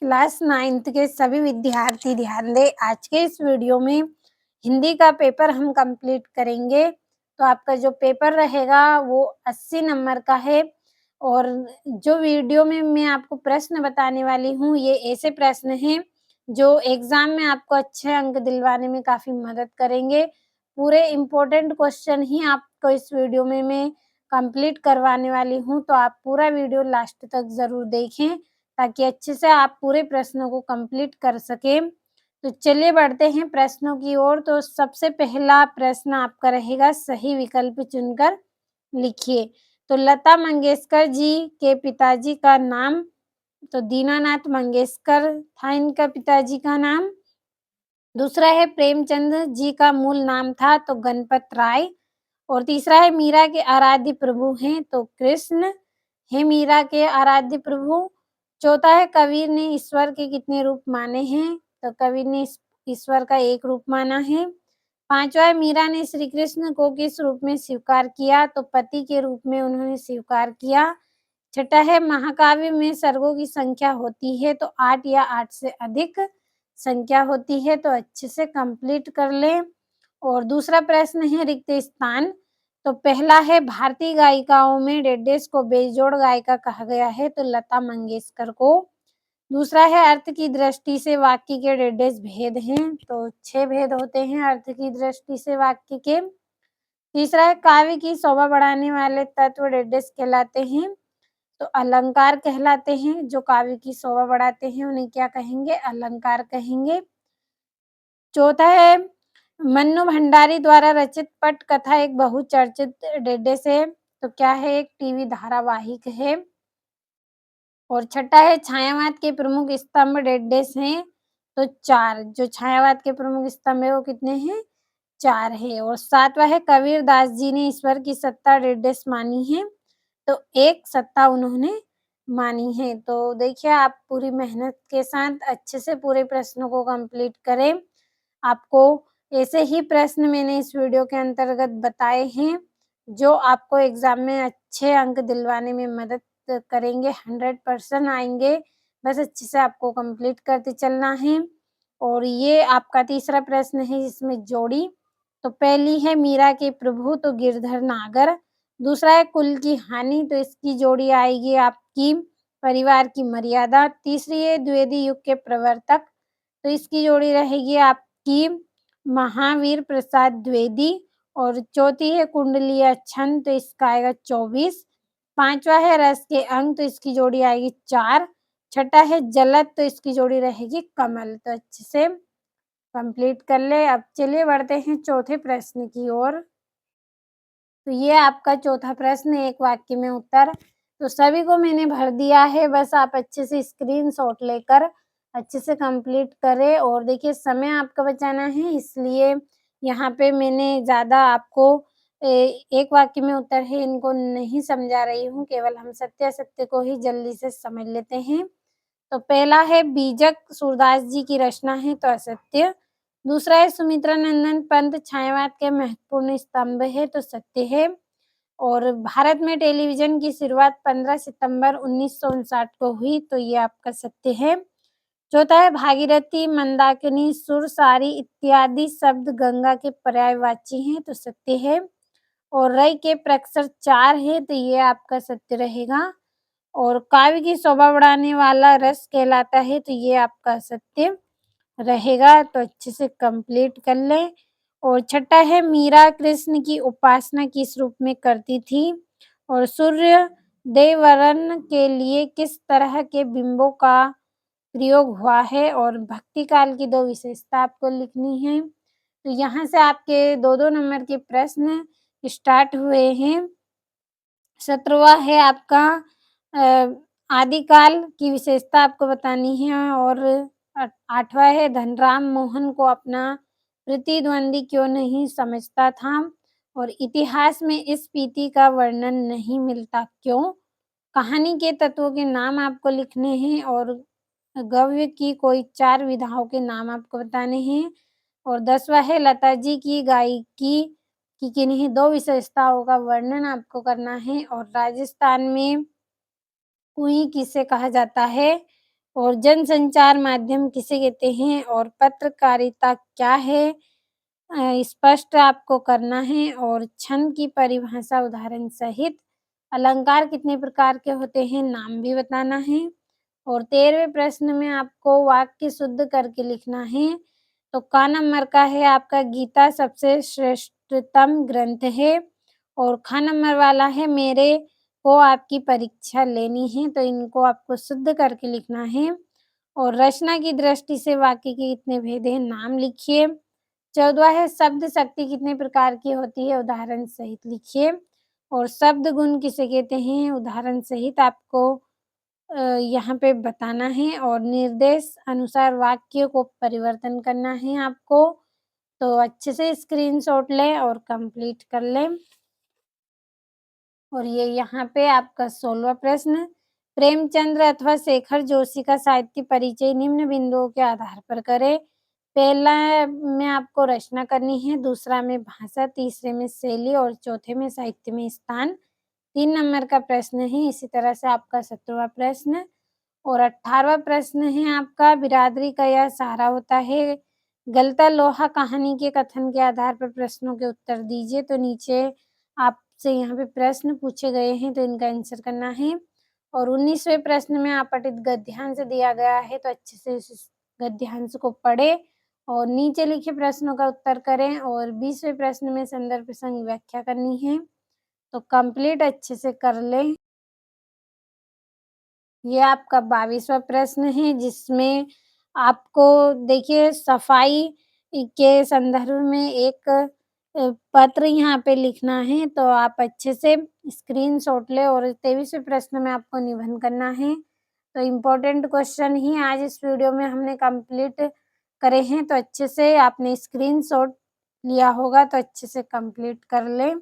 Class 9th के सभी विद्यार्थी ध्यान दें। आज के इस वीडियो में हिंदी का पेपर हम कंप्लीट करेंगे। तो आपका जो पेपर रहेगा वो 80 नंबर का है और जो वीडियो में मैं आपको प्रश्न बताने वाली हूँ ये ऐसे प्रश्न हैं जो एग्ज़ाम में आपको अच्छे अंक दिलवाने में काफ़ी मदद करेंगे। पूरे इम्पोर्टेंट क्वेश्चन ही आपको इस वीडियो में मैं कंप्लीट करवाने वाली हूँ, तो आप पूरा वीडियो लास्ट तक ज़रूर देखें ताकि अच्छे से आप पूरे प्रश्नों को कंप्लीट कर सकें। तो चलिए बढ़ते हैं प्रश्नों की ओर। तो सबसे पहला प्रश्न आपका रहेगा, सही विकल्प चुनकर लिखिए। तो लता मंगेशकर जी के पिताजी का नाम, तो दीनानाथ मंगेशकर था इनका पिताजी का नाम। दूसरा है प्रेमचंद जी का मूल नाम था तो गणपत राय। और तीसरा है मीरा के आराध्य प्रभु हैं तो कृष्ण है मीरा के आराध्य प्रभु। चौथा है कबीर ने ईश्वर के कितने रूप माने हैं, तो कबीर ने ईश्वर का एक रूप माना है। पांचवा है मीरा ने श्री कृष्ण को किस रूप में स्वीकार किया, तो पति के रूप में उन्होंने स्वीकार किया। छठा है महाकाव्य में सर्गों की संख्या होती है तो 8 या 8 से अधिक संख्या होती है, तो अच्छे से कंप्लीट कर लें। और दूसरा प्रश्न है रिक्त स्थान। तो पहला है भारतीय गायिकाओं में डेडेस को बेजोड़ गायिका कहा गया है तो लता मंगेशकर को। दूसरा है अर्थ की दृष्टि से वाक्य के डेडेस भेद हैं, तो 6 भेद होते हैं अर्थ की दृष्टि से वाक्य के। तीसरा है काव्य की शोभा बढ़ाने वाले तत्व डेडेस कहलाते हैं, तो अलंकार कहलाते हैं। जो काव्य की शोभा बढ़ाते हैं उन्हें क्या कहेंगे, अलंकार कहेंगे। चौथा है मन्नू भंडारी द्वारा रचित पट कथा एक बहुचर्चित डेडेस है, तो क्या है, एक टीवी धारावाहिक है। और छठा है छायावाद के प्रमुख स्तंभ डेडेस हैं, तो 4। जो छायावाद के प्रमुख स्तंभ है वो कितने हैं, 4 है। और सातवां है कबीर दास जी ने ईश्वर की सत्ता डेडेस मानी है, तो एक सत्ता उन्होंने मानी है। तो देखिए आप पूरी मेहनत के साथ अच्छे से पूरे प्रश्नों को कंप्लीट करें। आपको ऐसे ही प्रश्न मैंने इस वीडियो के अंतर्गत बताए हैं जो आपको एग्जाम में अच्छे अंक दिलवाने में मदद करेंगे, 100% आएंगे। बस अच्छे से आपको कंप्लीट करते चलना है। और ये आपका तीसरा प्रश्न है जिसमें जोड़ी। तो पहली है मीरा के प्रभु तो गिरधर नागर। दूसरा है कुल की हानि, तो इसकी जोड़ी आएगी आपकी परिवार की मर्यादा। तीसरी है द्विवेदी युग के प्रवर्तक, तो इसकी जोड़ी रहेगी आपकी महावीर प्रसाद द्विवेदी। और चौथी है कुंडलीय छंद, तो इसका आएगा 24। पांचवा है रस के अंग, तो इसकी जोड़ी आएगी 4। छठा है जलद, तो इसकी जोड़ी रहेगी कमल। तो अच्छे से कंप्लीट कर ले। अब चलिए बढ़ते हैं चौथे प्रश्न की ओर। तो ये आपका चौथा प्रश्न, एक वाक्य में उत्तर। तो सभी को मैंने भर दिया है, बस आप अच्छे से स्क्रीनशॉट लेकर अच्छे से कंप्लीट करें। और देखिए समय आपका बचाना है इसलिए यहाँ पे मैंने ज़्यादा आपको एक वाक्य में उत्तर है इनको नहीं समझा रही हूँ, केवल हम सत्यासत्य को ही जल्दी से समझ लेते हैं। तो पहला है बीजक सूरदास जी की रचना है तो असत्य। दूसरा है सुमित्रा नंदन पंत छायावाद के महत्वपूर्ण स्तंभ है तो सत्य है। और भारत में टेलीविजन की शुरुआत 15 सितंबर 1959 को हुई, तो ये आपका सत्य है। चौथा है भागीरथी मंदाकिनी सुरसारी इत्यादि शब्द गंगा के पर्यायवाची हैं, तो सत्य है। और रई के प्रक्षर 4 है, तो ये आपका सत्य रहेगा। और काव्य की शोभा बढ़ाने वाला रस कहलाता है, तो ये आपका सत्य रहेगा। तो अच्छे से कंप्लीट कर लें। और छठा है मीरा कृष्ण की उपासना किस रूप में करती थी। और सूर्य देवरन के लिए किस तरह के बिंबों का प्रयोग हुआ है। और भक्ति काल की 2 विशेषता आपको लिखनी है। तो यहाँ से आपके 2-2 नंबर के प्रश्न स्टार्ट हुए हैं। 17वां है आपका आदिकाल की विशेषता आपको बतानी है। और 8वां है धनराम मोहन को अपना प्रतिद्वंदी क्यों नहीं समझता था। और इतिहास में इस पीति का वर्णन नहीं मिलता क्यों। कहानी के तत्वों के नाम आपको लिखने हैं। और गव्य की कोई 4 विधाओं के नाम आपको बताने हैं। और 10वां है लता जी की गायकी की किन्हीं 2 विशेषताओं का वर्णन आपको करना है। और राजस्थान में कुई किसे कहा जाता है। और जनसंचार माध्यम किसे कहते हैं और पत्रकारिता क्या है? स्पष्ट आपको करना है और छंद की परिभाषा उदाहरण सहित, अलंकार कितने प्रकार के होते हैं नाम भी बताना है और 13वें प्रश्न में आपको वाक्य शुद्ध करके लिखना है। तो क नंबर का है आपका गीता सबसे श्रेष्ठतम ग्रंथ है और ख नंबर वाला है मेरे को आपकी परीक्षा लेनी है, तो इनको आपको शुद्ध करके लिखना है। और रचना की दृष्टि से वाक्य के कितने भेद हैं नाम लिखिए। 14वां है शब्द शक्ति कितने प्रकार की होती है उदाहरण सहित लिखिए और शब्द गुण किसे कहते हैं उदाहरण सहित आपको यहाँ पे बताना है और निर्देश अनुसार वाक्य को परिवर्तन करना है आपको। तो अच्छे से स्क्रीनशॉट लें और कंप्लीट कर लें। और ये यहाँ पे आपका 16वां प्रश्न, प्रेमचंद्र अथवा शेखर जोशी का साहित्य परिचय निम्न बिंदुओं के आधार पर करें। पहला में आपको रचना करनी है, दूसरा में भाषा, तीसरे में शैली और चौथे में साहित्य में स्थान। 3 नंबर का प्रश्न है। इसी तरह से आपका 17वां प्रश्न और 18वां प्रश्न है आपका बिरादरी का यह सहारा होता है। गलता लोहा कहानी के कथन के आधार पर प्रश्नों के उत्तर दीजिए। तो नीचे आपसे यहाँ पे प्रश्न पूछे गए हैं, तो इनका आंसर करना है। और 19वें प्रश्न में आपतित गद्यांश दिया गया है, तो अच्छे से इस गद्यांश को पढ़ें और नीचे लिखे प्रश्नों का उत्तर करें। और 20वें प्रश्न में संदर्भ प्रसंग व्याख्या करनी है, तो कंप्लीट अच्छे से कर लें। ये आपका 22वां प्रश्न है, जिसमें आपको देखिए सफाई के संदर्भ में एक पत्र यहाँ पे लिखना है, तो आप अच्छे से स्क्रीनशॉट लें। और 23वें प्रश्न में आपको निबंध करना है। तो इम्पोर्टेंट क्वेश्चन ही आज इस वीडियो में हमने कंप्लीट करे हैं, तो अच्छे से आपने स्क्रीनशॉट लिया होगा, तो अच्छे से कंप्लीट कर लें।